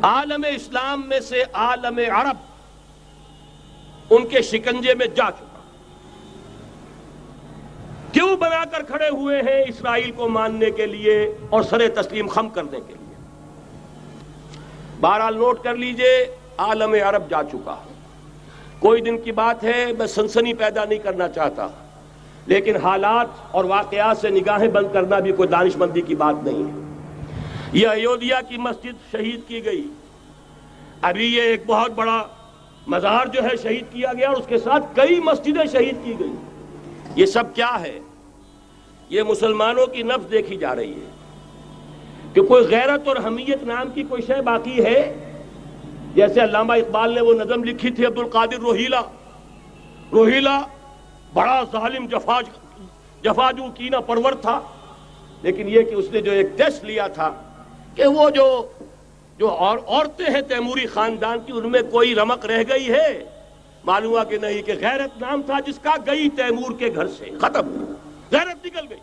عالم اسلام میں سے عالم عرب ان کے شکنجے میں جا چکا، کیوں بنا کر کھڑے ہوئے ہیں اسرائیل کو ماننے کے لیے اور سر تسلیم خم کرنے کے لیے؟ بہرحال نوٹ کر لیجئے، عالم عرب جا چکا۔ کوئی دن کی بات ہے، میں سنسنی پیدا نہیں کرنا چاہتا، لیکن حالات اور واقعات سے نگاہیں بند کرنا بھی کوئی دانش مندی کی بات نہیں ہے۔ یہ ایودھیا کی مسجد شہید کی گئی، ابھی یہ ایک بہت بڑا مزار جو ہے شہید کیا گیا، اور اس کے ساتھ کئی مسجدیں شہید کی گئی۔ یہ سب کیا ہے؟ یہ مسلمانوں کی نفس دیکھی جا رہی ہے کہ کوئی غیرت اور حمیت نام کی کوئی شے باقی ہے؟ جیسے علامہ اقبال نے وہ نظم لکھی تھی، عبدالقادر روہیلا بڑا ظالم جفاجو کینہ پرور تھا، لیکن یہ کہ اس نے جو ایک ٹیسٹ لیا تھا کہ وہ جو عورتیں ہیں تیموری خاندان کی، ان میں کوئی رمق رہ گئی ہے؟ معلوم ہوا کہ نہیں، کہ غیرت نام تھا جس کا گئی تیمور کے گھر سے، ختم، غیرت نکل گئی۔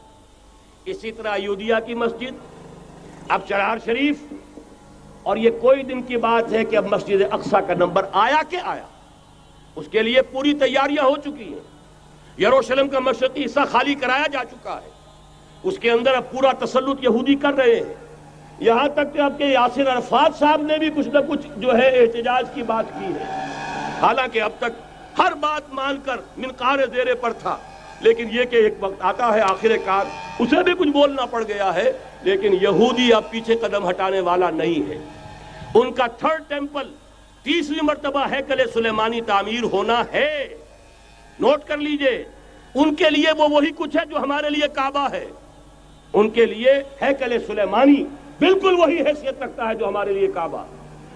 اسی طرح ایودھیا کی مسجد، اب چرار شریف، اور یہ کوئی دن کی بات ہے کہ اب مسجد اقصی کا نمبر آیا کہ آیا، اس کے لیے پوری تیاریاں ہو چکی ہیں۔ یروشلم کا مشرقی حصہ خالی کرایا جا چکا ہے، اس کے اندر اب پورا تسلط یہودی کر رہے ہیں، یہاں تک کہ اب کے یاسر عرفات صاحب نے بھی کچھ نہ کچھ جو ہے احتجاج کی بات کی ہے، حالانکہ اب تک ہر بات مان کر منقار زیر پر تھا، لیکن یہ کہ ایک وقت آتا ہے آخر کار اسے بھی کچھ بولنا پڑ گیا ہے۔ لیکن یہودی اب پیچھے قدم ہٹانے والا نہیں ہے، ان کا تھرڈ ٹیمپل، تیسری مرتبہ ہیکل سلیمانی تعمیر ہونا ہے۔ نوٹ کر لیجئے، ان کے لیے وہ وہی کچھ ہے جو ہمارے لیے کعبہ ہے، ان کے لیے ہیکل سلیمانی بالکل وہی حیثیت رکھتا ہے جو ہمارے لیے کعبہ۔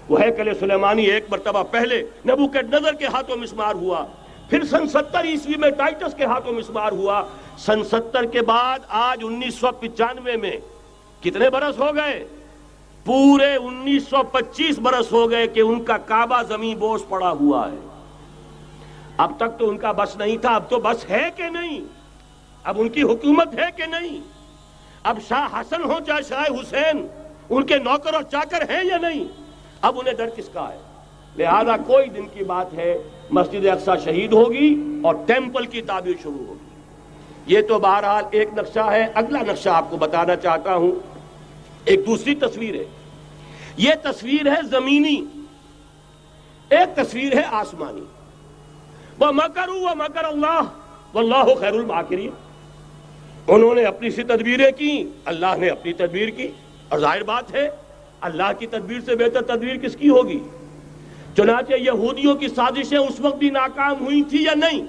وہ ہیکل سلیمانی ایک مرتبہ پہلے نبوکدنضر کے ہاتھوں مسمار ہوا، پھر سن 70 عیسوی میں ٹائٹس کے ہاتھوں مسمار ہوا، سن 70 کے بعد آج 1995 میں کتنے برس ہو گئے؟ پورے 1925 برس ہو گئے کہ ان کا کعبہ زمین بوس پڑا ہوا ہے۔ اب تک تو ان کا بس نہیں تھا، اب تو بس ہے کہ نہیں؟ اب ان کی حکومت ہے کہ نہیں؟ اب شاہ حسن ہو چاہے شاہ حسین، ان کے نوکر اور چاکر ہیں یا نہیں؟ اب انہیں ڈر کس کا ہے؟ لہذا کوئی دن کی بات ہے، مسجد اقصی شہید ہوگی اور ٹیمپل کی تعمیر شروع ہوگی۔ یہ تو بہرحال ایک نقشہ ہے۔ اگلا نقشہ آپ کو بتانا چاہتا ہوں، ایک دوسری تصویر ہے۔ یہ تصویر ہے زمینی، ایک تصویر ہے آسمانی۔ وَمَكَرُوا وَمَكَرَ اللَّهُ وَاللَّهُ خَيْرُ الْمَاكِرِينَ۔ انہوں نے اپنی سی تدبیریں کی، اللہ نے اپنی تدبیر کی، اور ظاہر بات ہے اللہ کی تدبیر سے بہتر تدبیر کس کی ہوگی؟ چنانچہ یہودیوں کی سازشیں اس وقت بھی ناکام ہوئی تھی یا نہیں؟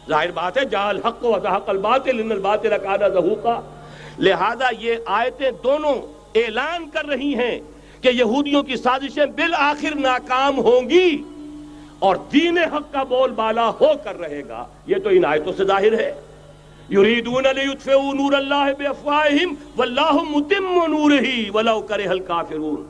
ظاہر بات ہے جاء الحق وزهق الباطل ان الباطل کان زہوقا۔ لہذا یہ آیتیں دونوں اعلان کر رہی ہیں کہ یہودیوں کی سازشیں بالآخر ناکام ہوں گی اور دین حق کا بول بالا ہو کر رہے گا۔ یہ تو ان آیتوں سے ظاہر ہے۔ یریدون لیطفئوا نور اللہ بافواہہم واللہ متم نورہ ولو کرہ الکافرون۔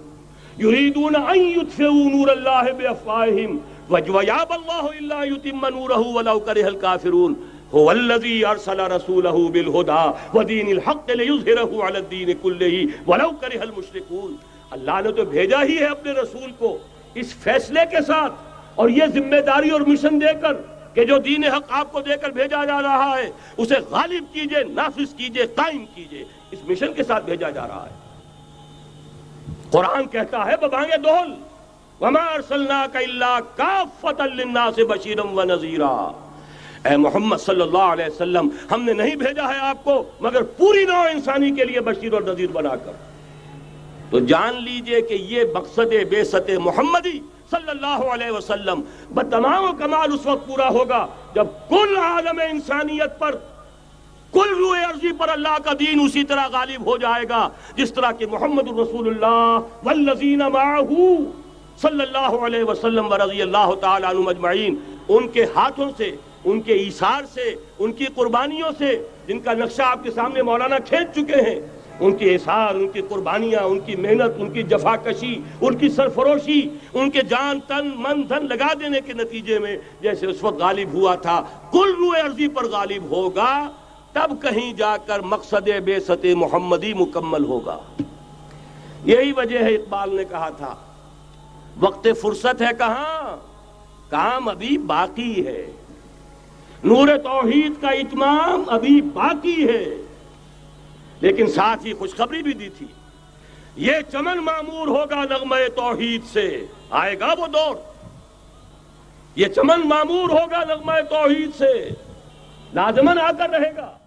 یریدون ان یطفئوا نور اللہ بافواہہم ویابى اللہ الا یتم نورہ ولو کرہ الکافرون۔ هو الذی ارسل رسولہ بالہدی ودین الحق لیظہرہ علی الدین کلہ ولو کرہ المشرکون۔ اللہ نے تو بھیجا ہی ہے اپنے رسول کو اس فیصلے کے ساتھ اور یہ ذمہ داری اور مشن دے کر کہ جو دین حق آپ کو دے کر بھیجا جا رہا ہے اسے غالب کیجئے، نافذ کیجئے، قائم کیجئے، اس مشن کے ساتھ بھیجا جا رہا ہے۔ قرآن کہتا ہے ببانگ دول وما ارسلناک الا کافۃ للناس بشیرا ونذیرا۔ اے محمد صلی اللہ علیہ وسلم، ہم نے نہیں بھیجا ہے آپ کو مگر پوری نوع انسانی کے لیے بشیر اور نذیر بنا کر۔ تو جان لیجئے کہ یہ مقصد بعثت محمدی صلی اللہ علیہ وسلم بتمام و کمال اس وقت پورا ہوگا جب کل عالم انسانیت پر، کل روئے ارضی پر اللہ کا دین اسی طرح غالب ہو جائے گا جس طرح کہ محمد الرسول اللہ والذین معہ صلی اللہ علیہ وسلم ورضی اللہ تعالی عنہم اجمعین، ان کے ہاتھوں سے، ان کے ایثار سے، ان کی قربانیوں سے، جن کا نقشہ آپ کے سامنے مولانا کھینچ چکے ہیں، ان کی اثار، ان کی قربانیاں، ان کی محنت، ان کی جفا کشی، ان کی سرفروشی، ان کے جان تن من دھن لگا دینے کے نتیجے میں جیسے اس وقت غالب ہوا تھا کل روئے ارضی پر غالب ہوگا، تب کہیں جا کر مقصد بعثت محمدی مکمل ہوگا۔ یہی وجہ ہے اقبال نے کہا تھا وقت فرصت ہے کہاں، کام ابھی باقی ہے، نور توحید کا اتمام ابھی باقی ہے۔ لیکن ساتھ ہی خوشخبری بھی دی تھی، یہ چمن معمور ہوگا نغمہ توحید سے، آئے گا وہ دور، یہ چمن معمور ہوگا نغمہ توحید سے، لازماً آ کر رہے گا۔